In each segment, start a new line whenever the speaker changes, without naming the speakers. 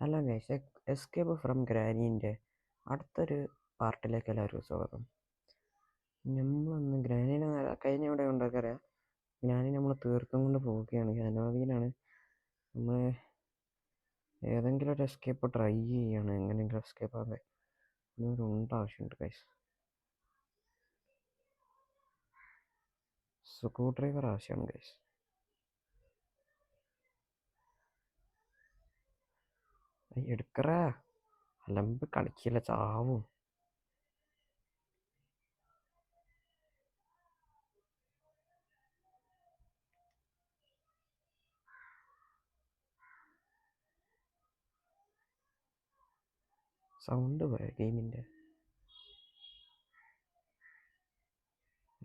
അല്ല guys, escape from ഗ്രാനീൻ്റെ അടുത്തൊരു പാർട്ടിലേക്ക് എല്ലാവരും സ്വാഗതം. നമ്മളൊന്ന് ഗ്രാനീനെ കഴിഞ്ഞ ഇവിടെ ഉണ്ടാക്കറിയാം. ഗ്രാനി നമ്മൾ തീർത്തും കൊണ്ട് പോവുകയാണ്. ഹാലോവീനാണ്. നമ്മൾ ഏതെങ്കിലും ഒരു എസ്കേപ്പ് ട്രൈ ചെയ്യാണ്. എങ്ങനെയെങ്കിലും എസ്കേപ്പ് ആകാൻ ഒരു ആവശ്യമുണ്ട് ഗൈസ്. സ്ക്രൂ ഡ്രൈവർ ആവശ്യമാണ് ഗൈസ്. എടുക്കറാ, അലമ്പ് കളിക്കില്ല, ചാവും. സൗണ്ട് പോയ ഗെയിമിൻ്റെ.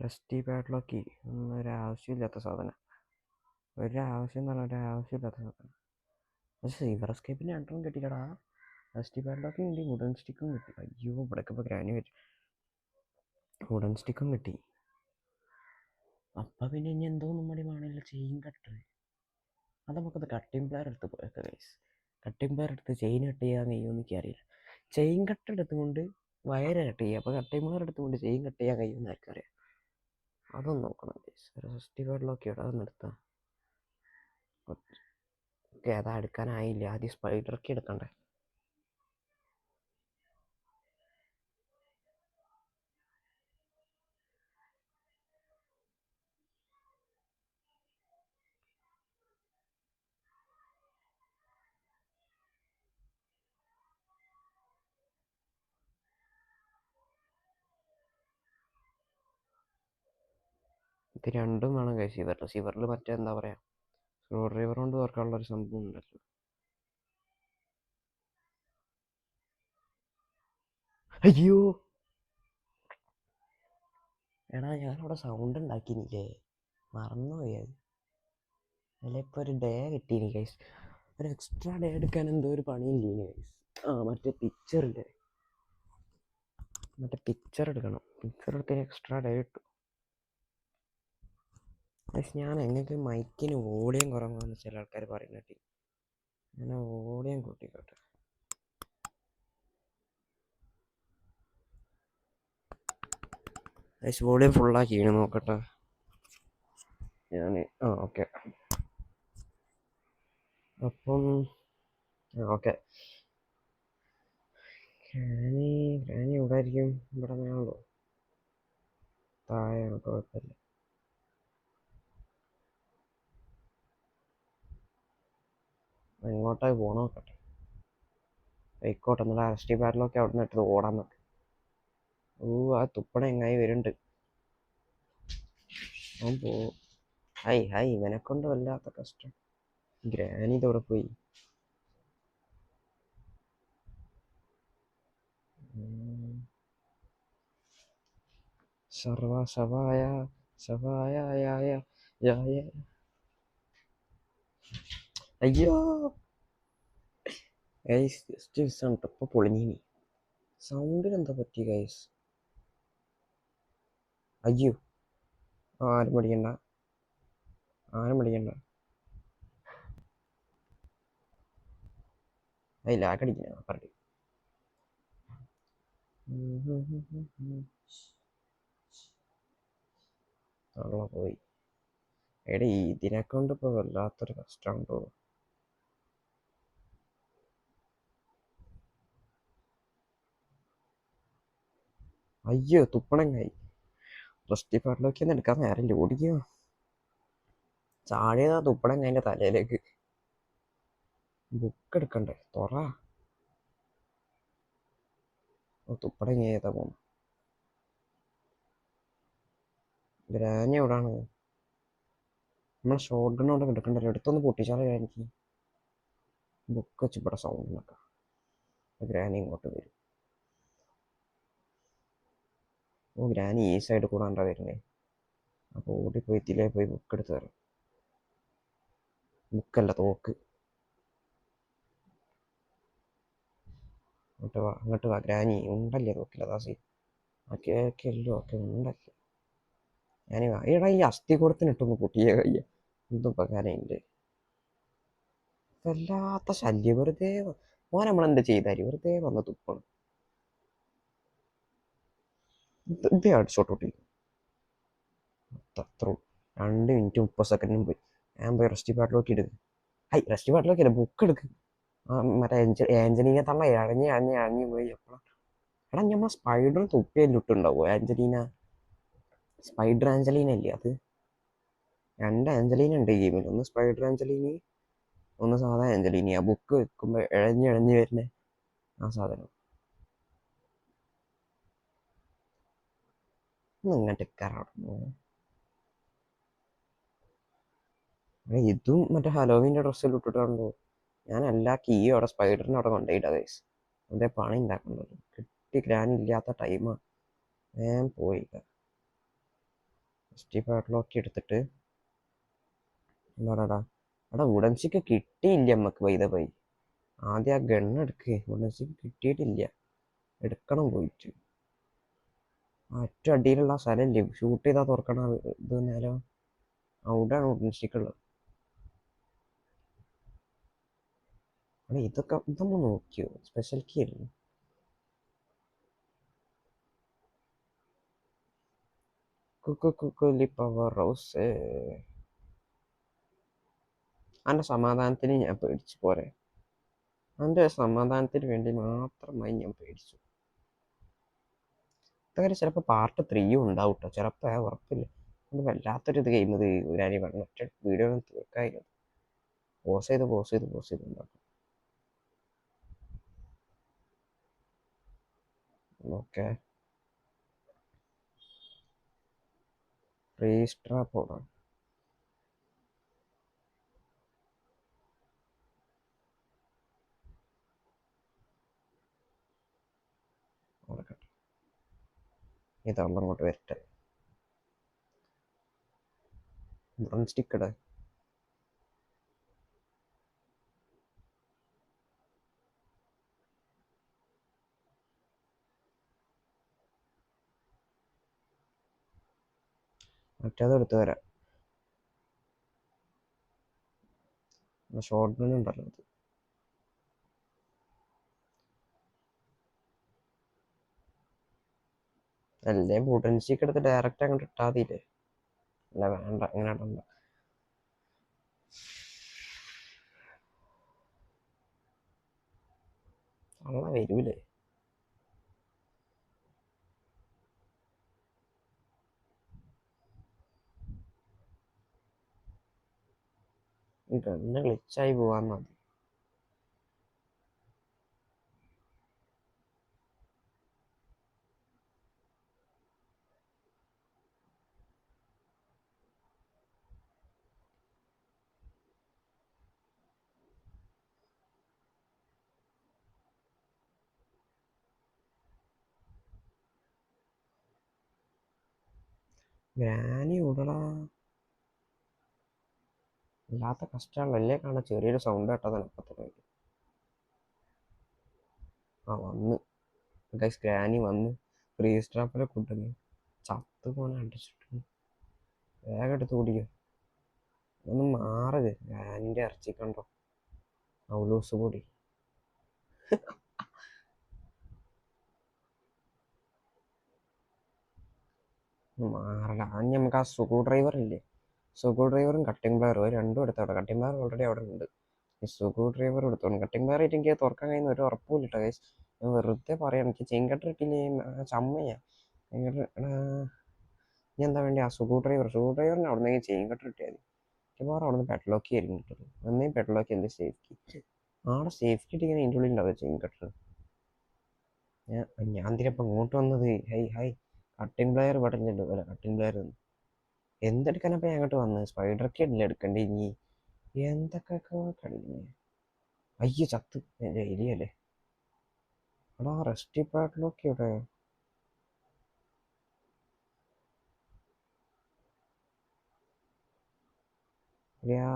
റസ്റ്റി പാഡ്ലോക്ക് ഒരാവശ്യമില്ലാത്ത സാധനം. ഒരാവശ്യം എന്ന് പറഞ്ഞാൽ ഒരാവശ്യമില്ലാത്ത സാധനം. പക്ഷേ സിൽവർ എസ്കേപ്പിന് രണ്ടെണ്ണം കിട്ടിക്കടാ. റസ്റ്റി പാഡ്ലോക്ക് കിട്ടി, വുഡൻ സ്റ്റിക്കും കിട്ടി. അയ്യോ, ഇവിടേക്ക് ഇപ്പോൾ ഗ്രാനി വെച്ചു. വുഡൻ സ്റ്റിക്കും കിട്ടി. അപ്പം പിന്നെ ഇനി എന്തോന്നും മടി വേണമല്ലോ, ചെയിൻ കട്ടർ. അത് നമുക്കത് കട്ടിംഗ് പ്ലെയർ എടുത്ത് പോയൊക്കെ ഗൈസ്. കട്ടിംഗ് പ്ലെയർ എടുത്ത് ചെയിൻ കട്ട് ചെയ്യാൻ കഴിയുമെന്ന് എനിക്കറിയില്ല. ചെയിൻ കട്ടർ എടുത്തുകൊണ്ട് വയറ് കട്ട് ചെയ്യുക. അപ്പോൾ കട്ടിംഗ് പ്ലെയർ എടുത്തുകൊണ്ട് ചെയിൻ കട്ട് ചെയ്യാൻ കഴിയുമെന്ന് ആർക്കറിയാം. അതൊന്ന് നോക്കണം ഗൈസ്. റസ്റ്റി പാഡ്ലോക്ക് ഇവിടെ അതൊന്ന് എടുത്താൽ ഓക്കെ. അതാ എടുക്കാനായില്ല. ആദ്യം സ്പൈഡർക്ക് എടുക്കണ്ടേ. ഇത് രണ്ടും വേണം ഗൈസ്. സിവറിൽ മറ്റേ എന്താ പറയുക, സ്ക്രൂ ഡ്രൈവർ കൊണ്ട് തുറക്കാനുള്ളൊരു സംഭവം ഉണ്ടല്ലോ. അയ്യോ എടാ, ഞാനവിടെ സൗണ്ട് ഉണ്ടാക്കിയില്ലേ, മറന്നുപോയി. അല്ല, ഇപ്പോൾ ഒരു ഡേ കിട്ടീനി ഗൈസ്. ഒരു എക്സ്ട്രാ ഡേ എടുക്കാൻ എന്തോ ഒരു പണിയില്ലേ ഗൈസ്. മറ്റേ പിക്ചറില്ലേ, മറ്റേ പിക്ചർ എടുക്കണം. പിക്ചർ എടുത്തതിന് എക്സ്ട്രാ ഡേ കിട്ടും ഗൈസ്. ഞാൻ എങ്ങനെ മൈക്കിന് വോളിയം കുറവാണെന്ന് ചില ആൾക്കാർ പറയുന്ന കേട്ടി. ഞാൻ വോളിയം കൂട്ടിക്കോട്ടെ. ഗൈസ്, വോളിയം ഫുള്ളാക്കിയാണ്, നോക്കട്ടെ ഞാൻ. ഓക്കെ. അപ്പം ഓക്കെ. ഗ്രാനി ഇവിടെ ആയിരിക്കും. ഇവിടെ തന്നെയാണല്ലോ, താഴെയാണ്, കുഴപ്പമില്ല. എങ്ങോട്ടായി പോകണം നോക്കട്ടെ. ആയിക്കോട്ടെ, എന്നുള്ള റസ്റ്റി പാഡിലൊക്കെ അവിടെ നിന്ന് ഇട്ട് ഓടാൻ നോക്കെ. ആ തുപ്പണ എങ്ങായി വരുന്നുണ്ട്. അവൻ പോവും. ഹായ് ഇവനെ കൊണ്ട് വല്ലാത്ത കഷ്ടം. ഗ്രാനി ഇതോടെ പോയി. സർവസവായ സവായ അയ്യോ ഗൈസ്, ജസ്റ്റ് മിസ്സാണ് കേട്ടോ. ഇപ്പോൾ പൊളിഞ്ഞിനി. സൗണ്ടിന് എന്താ പറ്റി ഗൈസ്? അയ്യോ, ആരും പഠിക്കണ്ട. ലാഗടിക്കുന്ന പറഞ്ഞു. പോയി. എടേ, ഇതിനെക്കൊണ്ട് ഇപ്പോൾ വല്ലാത്തൊരു കഷ്ടമുണ്ടോ. അയ്യോ, തുപ്പണങ്ങായി. റസ്റ്റി പാഡിലൊക്കെ ഒന്ന് എടുക്കാൻ നേരം ഓടിക്കോ. ചാടിയതാ തുപ്പണങ്ങായിൻ്റെ തലയിലേക്ക്. ബുക്ക് എടുക്കണ്ടേ, തുറ. തുപ്പടങ്ങി ഏതാ പോകുന്നു. ഗ്രാനി എവിടാണ്? നമ്മൾ ഷോർട്ട് ഗൺ അവിടെ എടുക്കണ്ടല്ലോ, എടുത്തൊന്ന് പൊട്ടിച്ചാലേ എനിക്ക്. ബുക്ക് വെച്ച് ഇവിടെ സൗണ്ട് ഉണ്ടാക്കാം. ഗ്രാനി ഇങ്ങോട്ട് വരും. ഗ്രാനി ഈ സൈഡ് കൂടാണ്ടാ വരുന്നേ. അപ്പോൾ ഓടിപ്പോയി ഇതിലേ പോയി ബുക്ക് എടുത്ത് തരാം. ബുക്കല്ല, തോക്ക്. അങ്ങോട്ട് വാ ഗ്രാനി. ഉണ്ടല്ലേ തോക്കില്ല, ദാസി. കേക്കല്ലോ, ഒക്കെ ഉണ്ടല്ലേ. ഞാനീ വാ. എടാ, ഈ അസ്ഥികൂടത്തിനിട്ടൊന്ന് പൊട്ടിയേ കയ്യ. എന്തും ഉപകാരമില്ലേ. വല്ലാത്ത ശല്യം. വെറുതെ ഓൻ നമ്മളെന്ത് ചെയ്താല് വെറുതെ വന്ന് തുപ്പണം. ഇത് ഷോട്ട് ഔട്ട് ചെയ്യും. അത്ര 2 മിനിറ്റ് 30 സെക്കൻഡിനും പോയി. ഞാൻ പോയി റെസ്റ്റ് പാട്ടിലോക്കി എടുക്കും. റെസ്റ്റ് പാട്ടിലോക്കില്ല, ബുക്ക് എടുക്കും. മറ്റേ ആഞ്ചലീന തള്ള ഇഴഞ്ഞ് പോയി. എടാ നമ്മൾ സ്പൈഡർ തുപ്പിയല്ലിട്ടുണ്ടാവോ ആഞ്ചലീന? സ്പൈഡർ ആഞ്ചലീന അല്ലേ അത്? 2 ആഞ്ചലീന ഉണ്ട് ഈ ഗെയിമിൽ. ഒന്ന് സ്പൈഡർ ആഞ്ചലീനി, ഒന്ന് സാധാ ആഞ്ചലീനി. ആ ബുക്ക് വെക്കുമ്പോൾ ഇഴഞ്ഞ് വരുന്ന ആ സാധനം. ഇങ്ങോട്ട് കയറണം. ഇതും മറ്റേ ഹലോവിൻ്റെ ഡ്രസ്സിൽ ഇട്ടിട്ടുണ്ടോ? ഞാൻ എല്ലാ കീയും അവിടെ സ്പൈഡറിനെ അവിടെ കൊണ്ടുപോയിട്ടാ ഗൈസ്. അതേ പണി ഉണ്ടാക്കുന്നത്. കിട്ടി ഗ്രാനില്ലാത്ത ടൈമാണ്. ഞാൻ പോയില്ല. പാട്ടിലൊക്കെ എടുത്തിട്ട് എന്താടാ എടാ ഉടൻസിക്ക് കിട്ടിയില്ല നമുക്ക്. പോയി ആദ്യം ആ ഗണ്ണ് എടുക്കുക. ഉടൻസിക്ക് കിട്ടിയിട്ടില്ല. എടുക്കണം പോയിട്ട്. ഏറ്റവും അടിയിലുള്ള സ്ഥലമില്ലേ, ഷൂട്ട് ചെയ്താൽ തുറക്കണം ഇത് നേരം. അവിടെയാണ് ഉടൻസിക്കുള്ളത്. ഇതൊന്ന് നോക്കിയോ? സ്പെഷ്യൽ കീ അല്ലേ? കുക്കുലി പവർ ഹൗസ്. എൻ്റെ സമാധാനത്തിന് ഞാൻ പേടിച്ചു പോരെ. എൻ്റെ സമാധാനത്തിന് വേണ്ടി മാത്രമായി ഞാൻ പേടിച്ചു. ഇതങ്ങനെ ചിലപ്പോൾ പാർട്ട് 3 ഉണ്ടാവും കേട്ടോ. ചിലപ്പോൾ ഉറപ്പില്ല. ഇത് വല്ലാത്തൊരു ഇത് ഗെയിം. ഇത് ഞാൻ ഒറ്റ വീഡിയോ തീർക്കായിരുന്നു. പോസ് ചെയ്ത് ഉണ്ടാക്കും. ഓക്കെ, രജിസ്റ്റർ പോകണം. ഇതാവുമ്പോൾ അങ്ങോട്ട് വരട്ടെ. ബ്രൺ സ്റ്റിക്കട് മറ്റേത് എടുത്ത് തരാം. ഷോർട്ട് ഗൺ ഉണ്ടല്ലോ അത്. അല്ലേ വുഡൻ സ്റ്റിക്ക് എടുത്ത് ഡയറക്റ്റ് അങ്ങോട്ട് ഇട്ടാൽ മതിയില്ലേ? അല്ല വേണ്ട, അങ്ങനെ ഇടണ്ട. അള്ള വരൂലേ? ഗണ്ണ് ഗ്ലിച്ചായി പോവാൻ മതി. ഗ്രാനി വിടടാ. അല്ലാത്ത കഷ്ടമല്ലേ കാണാൻ. ചെറിയൊരു സൗണ്ട് കേട്ടതാണ് അപ്പത്തന്നെ. വന്ന് ഗൈസ്, ഗ്രാനി വന്ന് ഫ്രീ സ്ട്രാപ്പിലെ കൂട്ടുന്നു. ചത്ത് പോണ അടിച്ചിട്ട് വേഗം എടുത്ത് കുടിക്കും. ഒന്ന് മാറുക. ഗ്രാനിൻ്റെ ഇറച്ചി കണ്ടോ? ഔലൂസ് പൊടി. മാറല. അഞ്ഞ് നമുക്ക് ആ സ്ക്രൂ ഡ്രൈവർ ഇല്ലേ, സ്ക്രൂ ഡ്രൈവറും കട്ടിംഗ് പ്ലെയറും രണ്ടും എടുത്തോട്ടെ. കട്ടിംഗ് പ്ലെയർ ഓൾറെഡി അവിടെ ഉണ്ട്. ഈ സ്ക്രൂ ഡ്രൈവർ എടുത്തോളും. കട്ടിംഗ് പ്ലെയർ ആയിട്ട് എനിക്ക് തുറക്കാൻ കഴിയുന്ന ഒരു ഉറപ്പുമില്ല കേട്ടോ ഗൈസ്. ഞാൻ വെറുതെ പറയാം. എനിക്ക് ചെയിൻ കട്ടർ ഇട്ടില്ലേ ചമ്മയാ. ഞാൻ എന്താ വേണ്ടി ആ സ്ക്രൂ ഡ്രൈവറിന് അവിടെ നിന്ന് ചെയിൻ കട്ടർ ഇട്ടിയാൽ മതി. മിക്കവാറും അവിടെ നിന്ന് പെഡ്ലോക്ക് ആയിരിക്കും കിട്ടുന്നത്. ഒന്നേ പെഡ്ലോക്ക്, എന്ത് സേഫ്റ്റി. ആടെ സേഫ്റ്റി ഇട്ടിങ്ങനെ ഇതിൻ്റെ ഉള്ളിൽ ഉണ്ടാവുക ചെയിൻ കട്ടർ. ഞാൻ എന്തിനപ്പം ഇങ്ങോട്ട് വന്നത്? ഹൈ കട്ടിംഗ് പ്ലെയർ പെടലുണ്ട്. അല്ല കട്ടിംഗ് പ്ലെയർ എന്തെടുക്കാനപ്പം ഞാൻ അങ്ങോട്ട് വന്നത്? സ്പൈഡർ അല്ലേ എടുക്കണ്ടേ ഇനി? എന്തൊക്കെ കഴിഞ്ഞു. അയ്യോ ചത്ത്. എൻ്റെ എലിയല്ലേ. എടാ റെസ്റ്റ് പാട്ടിലൊക്കെ ഇവിടെ. യാ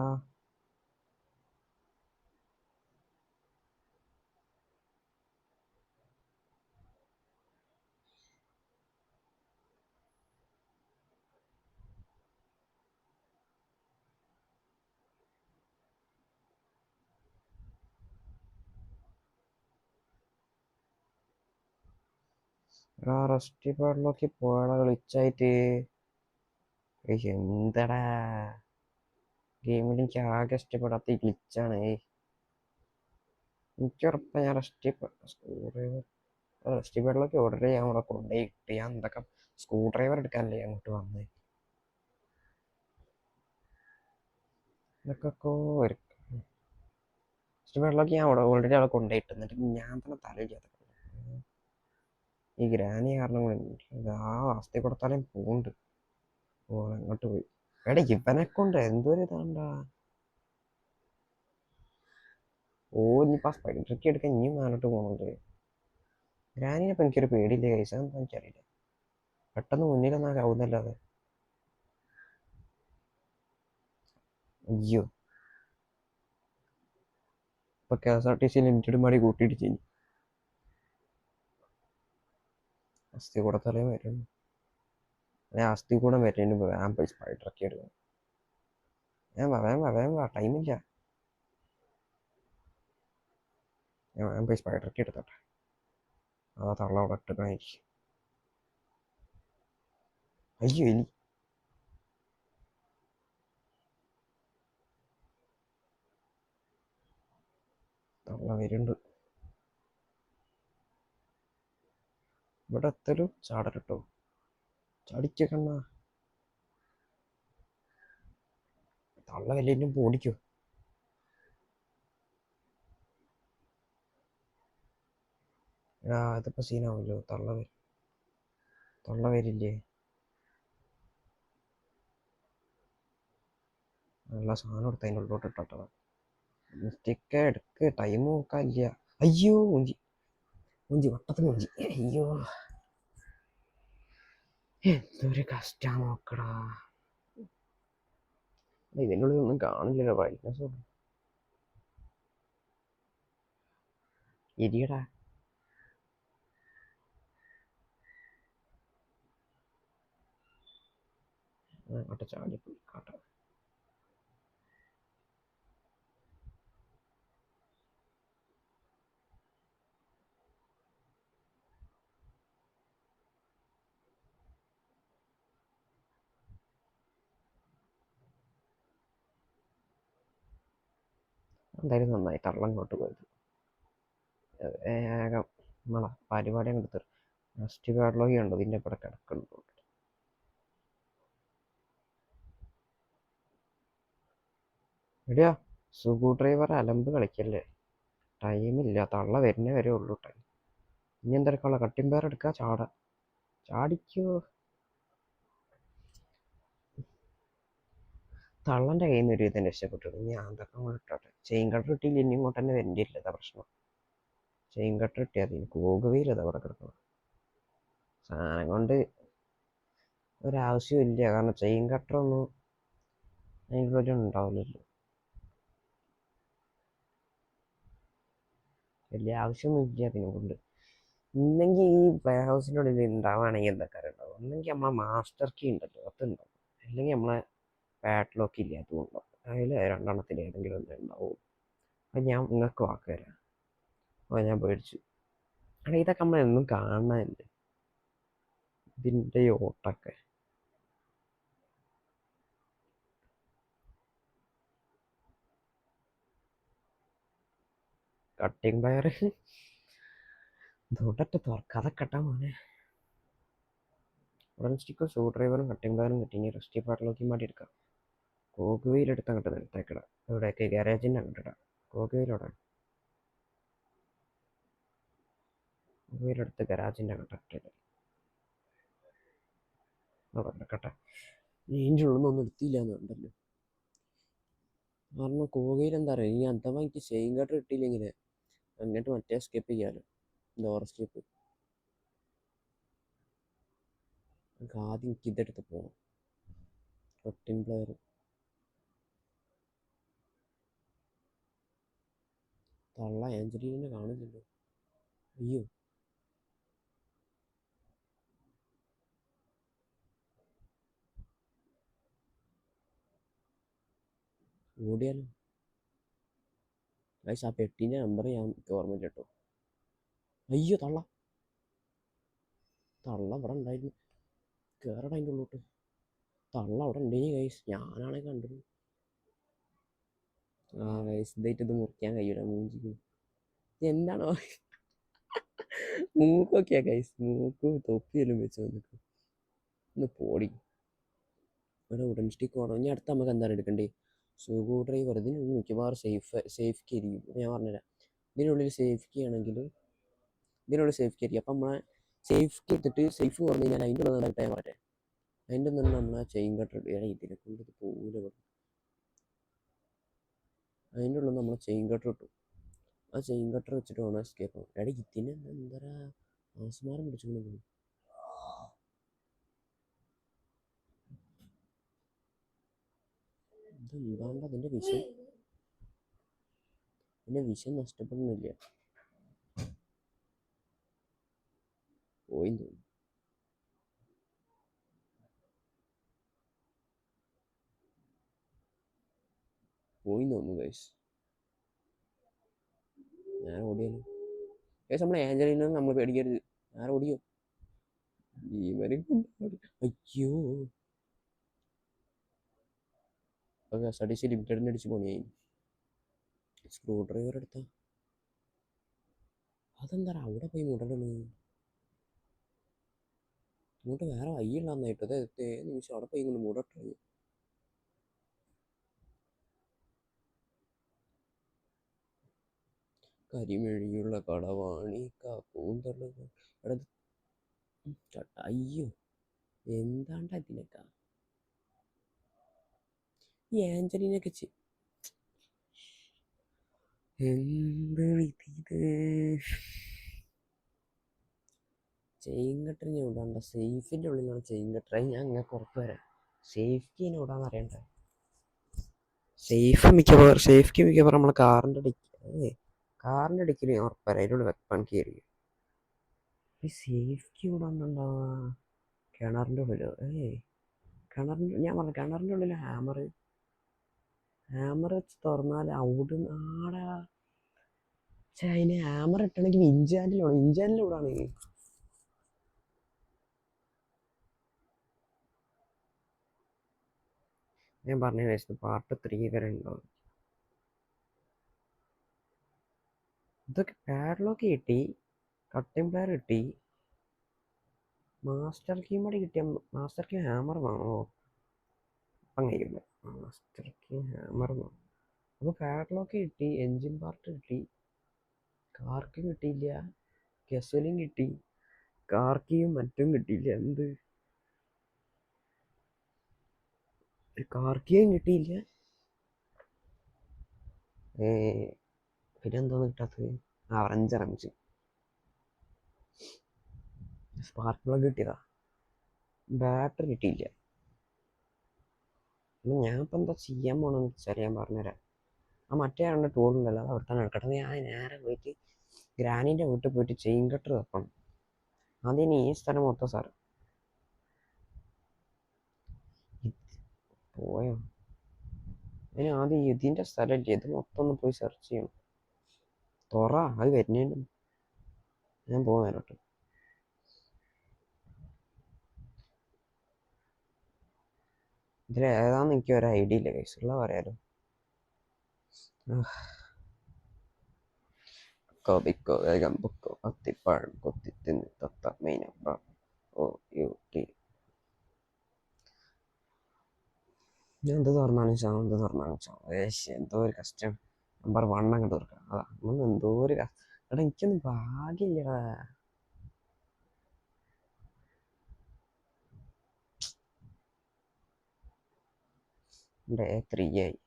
ആ റെസ്റ്റ് പാഡിലേക്ക് പോയാൽ ഗ്ലിച്ചായിട്ട് എന്തടാ ഗെയിമിൽ എനിക്ക് ആകെ ഇഷ്ടപ്പെടാത്ത ഈ ഗ്ലിച്ചാണ്. എനിക്ക് ഉറപ്പാണ് ഞാൻ റെസ്റ്റ് പാഡിലേക്ക് ഓർഡർ ചെയ്യാൻ അവിടെ കൊണ്ടുപോയി ഇട്ട് ഞാൻ എന്തൊക്കെ സ്ക്രൂ ഡ്രൈവർ എടുക്കാനല്ലേ അങ്ങോട്ട് വന്നത്. ഇതൊക്കെ റെസ്റ്റ് പാഡിലേക്ക് ഞാൻ അവിടെ ഓൾറെഡി അവിടെ കൊണ്ടുപോയിട്ട് എന്നിട്ട് ഞാൻ തന്നെ തലയില്ലാത്ത ഈ ഗ്രാനി കാരണം കൊണ്ട് ആ അവസ്ഥ കൊടുത്താലും പോകുന്നുണ്ട്. ഓ അങ്ങോട്ട് പോയി എടാ ഇവനെ കൊണ്ട് എന്തൊരു ഇതാണ്ടാ. ഓ ഇനിയിപ്പോൾ ആ സ്പൈഡർ എടുക്കാൻ ഇനിയും മേലോട്ട് പോകുന്നുണ്ട്. ഗ്രാനിനിപ്പോൾ എനിക്കൊരു പേടിയില്ല കൈസ എന്താ എനിക്കറിയില്ല. പെട്ടെന്ന് മുന്നിലൊന്നും ആവുന്നല്ലാതെ. അയ്യോ ഇപ്പൊ KSRTC ലിമിറ്റഡ് മാടി കൂട്ടിയിട്ട് ചെയ്യും. അസ്ഥി കൂടെ തലയും വരുന്നു. അല്ലെ അസ്ഥി കൂടെ വരുന്നതിന് വേഗം പോയി സ്പൈഡറൊക്കെ എടുക്കണം. വേഗം വാ ടൈമില്ല. ഞാൻ വേഗം പോയി സ്പൈഡറൊക്കെ എടുത്തോട്ടെ. ആ തള്ള അവിടെ ഇട്ടിട്ടായിരിക്കും. അയ്യോ എലി തള്ള വരുന്നുണ്ട്. ഇവിടെ എത്തലും ചാടലിട്ടോ ചടിക്കണ്ണ തള്ള വലിയ ഓടിക്കോ. എടാ ഇതിപ്പോ സീനാവുമല്ലോ. തള്ള വരില്ലേ. നല്ല സാധനം എടുത്ത് അതിൻ്റെ ഉള്ളോട്ട് ഇട്ടോട്ടാ. മിസ്റ്റേക്ക് എടുക്ക് ടൈം നോക്കാനില്ല. അയ്യോ മുഞ്ചി വട്ടത്തിന് മുഞ്ചി. അയ്യോ എന്തൊരു കഷ്ടാ നോക്കടാ. ഇതിൻ്റെ ഉള്ളിൽ ഒന്നും കാണില്ലല്ലോ. ബ്രൈറ്റ്നസ് ഇരിയടാ. അങ്ങോട്ട് ചാടിപ്പോയി കാട്ട. എന്തായാലും നന്നായി തള്ള ഇങ്ങോട്ട് പോയത്. വേഗം നമ്മളെ പരിപാടി അങ്ങ് എടുത്ത് റെസ്റ്റ് പാഡിലേക്ക് ഉണ്ടോ ഇതിൻ്റെ ഇവിടെ കിടക്കുന്നുണ്ടോ. എടിയാ സ്ക്രൂ ഡ്രൈവർ അലമ്പ് കളിക്കല്ലേ. ടൈമില്ല. തള്ള വരുന്നേ വരെ ഉള്ളൂ ടൈം. ഇനി എന്തെടുക്കാനുള്ള കട്ടിംഗ് പേർ എടുക്കുക ചാടിക്കോ. തള്ളൻ്റെ കയ്യിൽ നിന്ന് ഒരു വിധം രക്ഷപ്പെട്ടു. ഇനി അതൊക്കെ അങ്ങോട്ട് ഇട്ടോട്ടെ. ചെയിൻ കട്ടർ കിട്ടിയില്ല ഇനി ഇങ്ങോട്ട് തന്നെ വരേണ്ടിയില്ല. അതാ പ്രശ്നം. ചെയിൻ കട്ടർ കിട്ടിയാൽ മതി. കോകുവയിലതാ അവിടെ കിടക്കണം. സാധനം കൊണ്ട് ഒരാവശ്യമില്ല. കാരണം ചെയിൻ കട്ടറൊന്നും അതിനുള്ളിൽ ഉണ്ടാവില്ലല്ലോ. വലിയ ആവശ്യമൊന്നും ഇല്ല അതിനെ കൊണ്ട്. ഇല്ലെങ്കിൽ ഈ പ്ലേ ഹൗസിൻ്റെ ഉള്ളിൽ ഉണ്ടാവുകയാണെങ്കിൽ എന്തൊക്കെ ഉണ്ടാവും. ഒന്നെങ്കിൽ നമ്മളെ മാസ്റ്റർ കീ ഉണ്ടല്ലോ അതുണ്ടാവും. അല്ലെങ്കിൽ നമ്മളെ പാഡ്ലോക്ക് ഇല്ല അതുകൊണ്ടാവും. അതിൽ രണ്ടെണ്ണത്തിൽ ഏതെങ്കിലും ഒന്നേ ഉണ്ടാവും. അപ്പം ഞാൻ നിങ്ങൾക്ക് വാക്ക് തരാം. അപ്പോൾ ഞാൻ പേടിച്ചു. അല്ല ഇതൊക്കെ നമ്മളെന്നും കാണാനല്ലേ ഇതിൻ്റെ ഈ ഓട്ടൊക്കെ. കട്ടിങ് പയർ ഇതോട്ടൊക്കെ തുറക്കാതെ കെട്ടാൻ മോനെ. ഉടൻ സ്റ്റിക്കും സ്ക്രൂ ഡ്രൈവറും കട്ടിങ് പയറും കിട്ടി. ഇനി റെസ്റ്റ് പാഡിലേക്ക് മാറ്റി എടുക്കാം. കോക്കുവയിലെടുത്ത് അങ്ങോട്ട് നിലത്തേക്കിടാം. ഇവിടെയൊക്കെ ഗാരേജിൻ്റെ അങ്ങോട്ടിടാം. കോക്കുവയിലോടെ കോക്കുവയിലെടുത്ത് ഗരാജിൻ്റെ അങ്ങോട്ടിട്ട് അവിടെ കിടക്കട്ടെ. ഇതിൻ്റെ ഉള്ളിൽ നിന്നൊന്നും എടുത്തില്ല എന്നുണ്ടല്ലോ. കാരണം കോകയിൽ എന്താ പറയുക ഈ അഥവാ എനിക്ക് ചെയിൻ കട്ടർ കിട്ടിയില്ലെങ്കിൽ അങ്ങോട്ട് മറ്റേ സ്കിപ്പ് ചെയ്യാമല്ലോ. Door skip. നമുക്ക് ആദ്യം എനിക്ക് ഇതെടുത്ത് പോകണം. കട്ടിങ് പ്ലെയർ തള്ള ആഞ്ചലീനെ കാണുന്നില്ലല്ലോ. അയ്യോ ഓടിയാലോ. ഗൈസ് ആ പെട്ടിൻ്റെ നമ്പർ ഞാൻ ഓർമ്മയില്ല കേട്ടോ. അയ്യോ തള്ള തള്ള അവിടെ ഉണ്ടായിരുന്നു. കയറട അതിൻ്റെ ഉള്ളോട്ട്. തള്ള അവിടെ ഉണ്ടേനി ഗൈസ്. ഞാനാണെ കണ്ടത്. ആ ഗൈസ് ഇതായിട്ട് ഇത് മുറിക്കാൻ കഴിയൂല മൂഞ്ചിക്ക്. എന്താണോ മൂക്കൊക്കെയാ ഗൈസ്. മൂക്കും തൊപ്പിയെല്ലാം വെച്ച് വന്നിട്ട് ഒന്ന് പോടി. ഇവിടെ ഉടൻ സ്റ്റിക്ക് വേണം. ഇനി അടുത്ത് നമുക്ക് എന്താണ് എടുക്കണ്ടേ? Screw driver. ഇതിനുള്ളിൽ മിക്കവാറും സേഫ് കീ ആയിരിക്കും. ഞാൻ പറഞ്ഞുതരാം. ഇതിനുള്ളിൽ സേഫ് കീ ആണെങ്കിൽ ഇതിനുള്ളിൽ സേഫ് കീ ആയിരിക്കും. അപ്പം നമ്മളെ സേഫ് കീ എടുത്തിട്ട് സേഫ് പറഞ്ഞു കഴിഞ്ഞാൽ അതിൻ്റെ ഉള്ളത് നന്നായിട്ട് ഞാൻ പറയട്ടെ. അതിൻ്റെ ഒന്നും നമ്മളെ ചെയിൻ കട്ടർ ഇടുക. ഇതിനെ കൊണ്ട് ഇത് പോകില്ല. അതിൻ്റെ ഉള്ളിൽ നമ്മൾ ചെയിൻ കട്ടർ ഇട്ടു. ആ ചെയിൻ കട്ടർ വെച്ചിട്ട് വേണം എസ്കേപ്പ് ആവും. എടാ ഇതിന് എന്താ ആസ്മാരം പിടിച്ചുകൊണ്ട് പോകും. ഇതെന്താണ്ട് അതിൻ്റെ വിഷം നഷ്ടപ്പെടുന്നില്ല. പോയി തോന്നുന്നു ഗൈസ്. ഞാൻ ഓടിയാലോ ഗൈസ്? നമ്മൾ ഏഞ്ചലിനെ നമ്മൾ പേടിക്കരുത്. ഞാൻ ഓടിയോ അയ്യോ. സഡിച്ച് ലിമിറ്റഡിന് അടിച്ച് പണിയായി. സ്ക്രൂ ഡ്രൈവർ എടുത്താ അതെന്താ അവിടെ പോയി മുടലാണ്? ഇങ്ങോട്ട് വേറെ വയ്യില്ലാന്നായിട്ട് അതെ നിമിഷം അവിടെ പോയി ഇങ്ങോട്ട് മുടട്ടെ. കരിമെഴിയുള്ള കടവാണി കാപ്പൂന്തള്ളത്. അയ്യോ എന്താണ്ടാ ഇതിനൊക്കെ ഈ ആഞ്ചലിനൊക്കെ എന്ത് ചെയിൻ കട്ടറിന് വിടാണ്ട. സേഫിൻ്റെ ഉള്ളിലാണ് ചെയിൻ കട്ടർ. ഞാൻ നിങ്ങൾക്ക് ഉറപ്പ് വരാം. സേഫ്റ്റിനെ വിടാന്ന് അറിയണ്ട. സേഫ്റ്റി മിക്കവാറും നമ്മളെ കാറിൻ്റെ ഡിക്കിൽ ഞാൻ ഉറപ്പ് വരാം. അതിനുള്ള വെപ്പൺ കയറി ഈ സേഫ്റ്റി വിടാന്നുണ്ടാവാ കിണറിൻ്റെ ഉള്ളിലോ? ഞാൻ പറഞ്ഞു കിണറിൻ്റെ ഉള്ളിൽ ഹാമർ വെച്ച് തുറന്നാൽ അവിടുന്ന് ആടാ. പക്ഷേ അതിന് ഹാമർ ഇട്ടണമെങ്കിൽ ഇഞ്ചാനിലൂടാണ്. ഞാൻ പറഞ്ഞ വെച്ചത് പാർട്ട് 3 വരെ ഉണ്ടാവും. ഇതൊക്കെ പാഡ്ലോക്ക് കിട്ടി, കട്ടിംഗ് പ്ലെയർ കിട്ടി, മാസ്റ്റർ കീം കൂടി കിട്ടിയ മാസ്റ്റർ കീ ഹാമർ വേണോ? അപ്പം കഴിയില്ല. മാസ്റ്റർ കീ ഹാമർ വേണം. അപ്പോൾ പാഡ്ലോക്ക് കിട്ടി, എൻജിൻ പാർട്ട് കിട്ടി, കാർക്ക് കിട്ടിയില്ല, ഗസലും കിട്ടി, കാർക്കിയും മറ്റും കിട്ടിയില്ല. എന്ത് കാർക്കിയും കിട്ടിയില്ല. പിന്നെന്തോന്ന് കിട്ടാത്തത്? റഞ്ച് സ്പാർക്ക് പ്ലഗ് കിട്ടിയതാ. ബാറ്ററി കിട്ടിയില്ല. ഞാനിപ്പോൾ എന്താ ചെയ്യാൻ പോകണമെന്ന് വെച്ചാൽ ഞാൻ പറഞ്ഞുതരാം. ആ മറ്റേ ആളുടെ ടൂളുണ്ടല്ലോ അത് അവിടെ തന്നെ എടുക്കട്ടെ. ഞാൻ നേരെ പോയിട്ട് ഗ്രാനീൻ്റെ വീട്ടിൽ പോയിട്ട് ചെയിൻ കട്ടർ വെക്കണം. അതിന് ഈ സ്ഥലം മൊത്തം സാർ പോയോ? അതിന് ആദ്യം ഇതിൻ്റെ സ്ഥലമില്ല, ഇത് മൊത്തം ഒന്ന് പോയി സെർച്ച് ചെയ്യണം. അത് വരുന്നേണ്ട് ഞാൻ പോകുന്നേരോട്ട്. ഇതിൽ ഏതാണെന്ന് എനിക്ക് ഒരു ഐഡിയ ഇല്ല കൈസ്. ഉള്ള പറയാലോ. കൊതിക്കോ വേഗം പൊക്കോ അത്തിപ്പഴം കൊത്തി തിന്ന് തത്ത മെയിനപ്പ ഓ യു ടി. ഞാൻ എന്ത് തുറന്നാലും എന്തോ ഒരു കഷ്ടം. നമ്പർ 1 അങ്ങ് തീർക്കാം. അതാ എന്തോ ഒരു എടാ എനിക്കൊന്നും ഭാഗ്യമില്ലടാ. ഡേ 3 ആയി.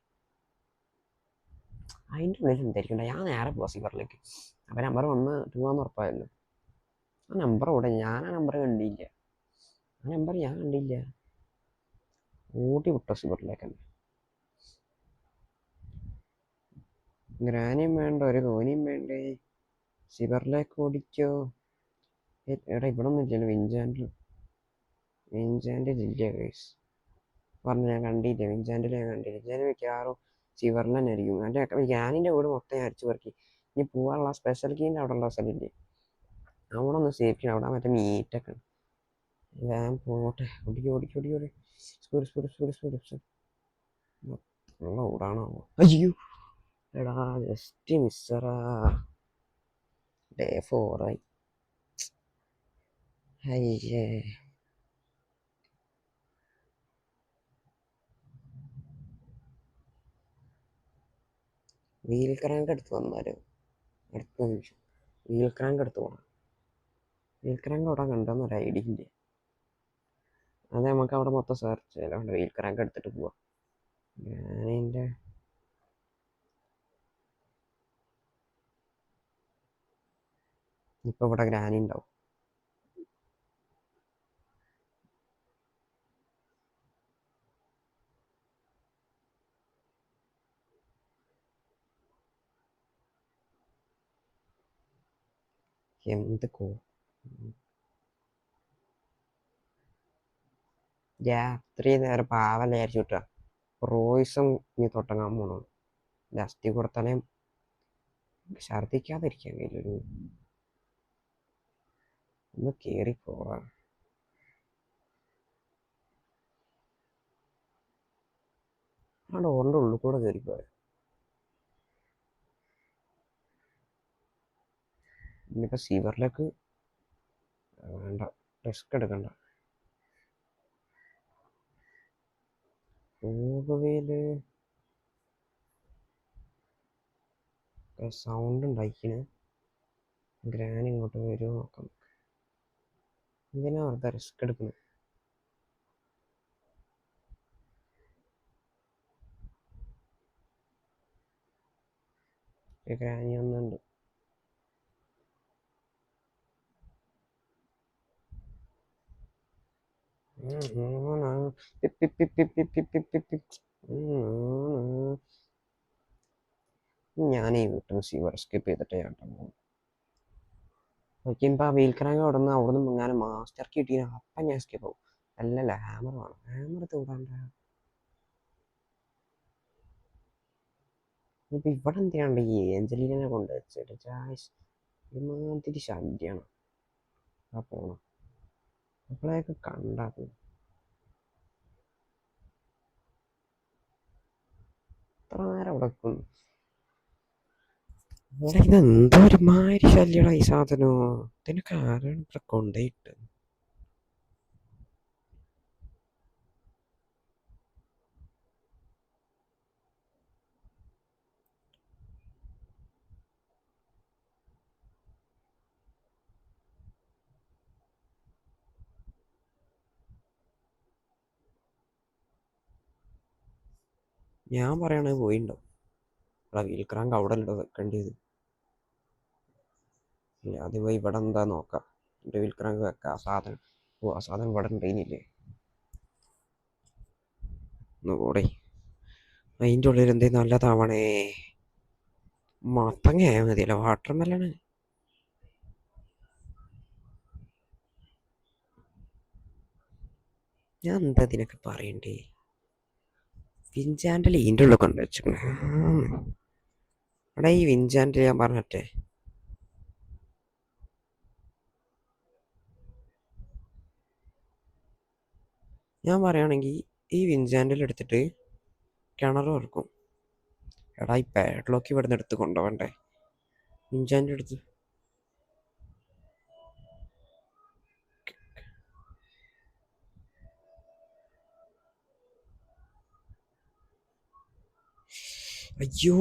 അതിൻ്റെ ഉള്ളിൽ എന്തായിരിക്കണ്ട. ഞാൻ നേരെ പോസിബറിലേക്ക് അപ്പം നമ്പർ 1 2 ഉറപ്പായല്ലോ. ആ നമ്പർ ഇവിടെ ഞാൻ ആ നമ്പർ കണ്ടില്ല. ഓടി വിട്ടോ സിബറിലേക്കല്ലേ. ഗ്രാനിയും വേണ്ട, ഒരു കോനിയും വേണ്ടേ. സിബറിലേക്ക് ഓടിക്കോ. എടാ ഇവിടെ ഒന്നും ഇല്ലല്ലോ. വിഞ്ചാൻഡിൽ ഇല്ല ഗൈസ്. പറഞ്ഞു ഞാൻ കണ്ടില്ല. വിഞ്ചാൻഡിൽ മിക്കവാറും സിബറിൽ തന്നെ ആയിരിക്കും. എൻ്റെ ഗ്രാനിൻ്റെ വീട് മൊത്തം ഞാൻ അടിച്ചു പെറുക്കി. ഇനി പോകാനുള്ള സ്പെഷ്യൽ കീൻ്റെ അവിടെ ഉള്ള സ്ഥലമില്ലേ അവിടെ ഒന്ന് സേഫ് ചെയ്യണം. അവിടെ മറ്റേ മീറ്റൊക്കെ ഉണ്ട്. ഞാൻ പോട്ടെ. ഓടിക്കോ ഓടിക്കോ ഓടിക്കോ. Speed speed speed speed speed. ഉള്ള ഓടാണോ? അയ്യോ എടാ ജസ്റ്റ് മിസ്സറാ. ഡേ 4 അയ്യേ. വീൽ ക്രാങ്ക് എടുത്ത് വന്നാലും അടുത്ത നിമിഷം വീൽ ക്രാങ്ക് എടുത്ത് പോകണം. വീൽ ക്രാങ്ക് അവിടെ കണ്ടെന്നൊരു ഐഡിയ ഇല്ല. അത് നമുക്ക് അവിടെ മൊത്തം സെർച്ച് ചെയ്യാം. അവിടെ വീൽ ക്രാങ്ക് എടുത്തിട്ട് പോവാം. ഞാനെൻ്റെ ഇപ്പം ഇവിടെ ഗ്രാനി ഉണ്ടാവും. എന്തൊക്കെ ഇത്രയും നേരം പാവല്ല വിചാരിച്ചു കിട്ടുക. റോയ്സും ഇനി തൊട്ടങ്ങാൻ പോണു. ജസ്റ്റി കൊടുത്താലേ ഛർദിക്കാതിരിക്കാൻ കഴിയില്ലൊരു. ഒന്ന് കയറി പോവാ. ആ ഡോറിൻ്റെ ഉള്ളിൽ കൂടെ കയറിപ്പോയ. ഇനിയിപ്പോൾ സീവറിലേക്ക് വേണ്ട, റിസ്ക് എടുക്കണ്ട. ഓവയിൽ സൗണ്ട് ഉണ്ടാക്കിന്. ഗ്രാനി ഇങ്ങോട്ട് വരുമോ നോക്കാം. എന്തിനാ വെറുതെ റിസ്ക് എടുക്കുന്നത്? ഗ്രാനി ഒന്നുണ്ട്. ഞാൻ ഈ വീട്ടിൽ നിന്ന് സീവർ സ്കിപ്പ് ചെയ്തിട്ട് ഞാൻ നോക്കിയപ്പോൾ ആ വീൽ ക്രാങ്ക് അവിടുന്ന് മുങ്ങാനും മാസ്റ്റർ കിട്ടിയ അപ്പം ഞാൻ സ്കിപ്പ് ആവും. അല്ലല്ല ഹാമർ വേണം. ഹാമർ തൂടാണ്ട. ഇപ്പം ഇവിടെ എന്തിനാണ്ട് ഈ ഏഞ്ചലീനെ കൊണ്ട് വെച്ചിട്ട് ചായസ് ഇമാതിരി ശല്യമാണ് ആ പോണം. അപ്പോഴേക്ക് കണ്ടാക്കും ഇത്ര നേരം അവിടെ ഇവിടെ ഇതെന്തോ ഒരുമാതിരി ശല്യടാ ഈ സാധനോ. ഇതിനൊക്കെ ആരാണ് ഇവിടെ കൊണ്ടുപോയിട്ട്? ഞാൻ പറയണത് പോയിണ്ടോ? ഇവിടെ വീൽ ക്രാങ്ക് അവിടെ ഉണ്ടോ വെക്കേണ്ടത്? ഇല്ല അത് പോയി ഇവിടെ എന്താ നോക്കാം. എൻ്റെ വീൽ ക്രാങ്ക് വെക്കാം. ആ സാധനം ആ സാധനം ഇവിടെ ഉണ്ടേനില്ലേ? ഒന്ന് കൂടെ അതിൻ്റെ ഉള്ളിൽ എന്തേ നല്ലതാവണേ. മത്തങ്ങയായാൽ മതിയല്ലോ. വാട്ടർ മെലാണ് ഞാൻ എന്താ ഇതിനൊക്കെ പറയണ്ടേ? വിൻചാൻഡിൽ ഇതിൻ്റെ ഉള്ളിൽ കൊണ്ട് വെച്ചിരിക്കണേ. അവിടെ ഈ വിൻചാൻഡിൽ ഞാൻ പറഞ്ഞിട്ടേ, ഞാൻ പറയുകയാണെങ്കിൽ ഈ വിൻചാൻഡിൽ എടുത്തിട്ട് കിണർ തുറക്കും. എടാ ഈ പാഡ്ലോക്ക് ഇവിടെ നിന്ന് എടുത്ത് കൊണ്ടുപോകണ്ടേ? വിൻചാൻഡിൽ എടുത്ത് അയ്യോ